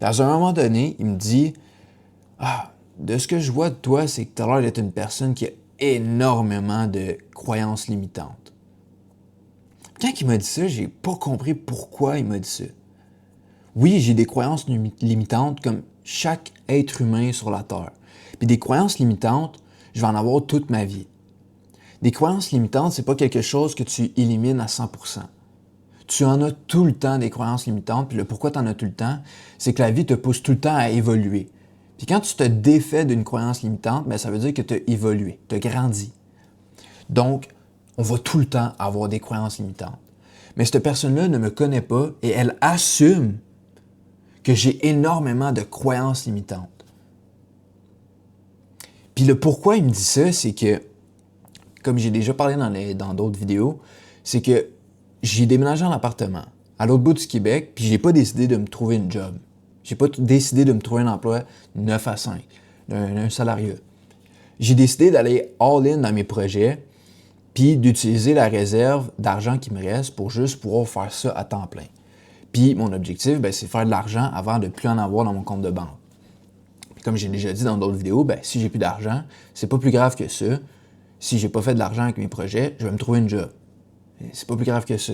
À un moment donné, il me dit « Ah, de ce que je vois de toi, c'est que tu as l'air d'être une personne qui a énormément de croyances limitantes. » Quand il m'a dit ça, j'ai pas compris pourquoi il m'a dit ça. Oui, j'ai des croyances limitantes comme chaque être humain sur la Terre. Puis des croyances limitantes, je vais en avoir toute ma vie. Des croyances limitantes, c'est pas quelque chose que tu élimines à 100%. Tu en as tout le temps des croyances limitantes, puis le pourquoi tu en as tout le temps, c'est que la vie te pousse tout le temps à évoluer. Puis quand tu te défais d'une croyance limitante, bien, ça veut dire que tu as évolué, tu as grandi. Donc, on va tout le temps avoir des croyances limitantes. Mais cette personne-là ne me connaît pas et elle assume que j'ai énormément de croyances limitantes. Puis le pourquoi il me dit ça, c'est que, comme j'ai déjà parlé dans d'autres vidéos, c'est que j'ai déménagé en appartement à l'autre bout du Québec, puis j'ai pas décidé de me trouver une job. J'ai pas décidé de me trouver un emploi 9 à 5, un salariat. J'ai décidé d'aller all-in dans mes projets, puis d'utiliser la réserve d'argent qui me reste pour juste pouvoir faire ça à temps plein. Puis mon objectif, c'est faire de l'argent avant de ne plus en avoir dans mon compte de banque. Puis comme j'ai déjà dit dans d'autres vidéos, si j'ai plus d'argent, c'est pas plus grave que ça. Si j'ai pas fait de l'argent avec mes projets, je vais me trouver une job. C'est pas plus grave que ça.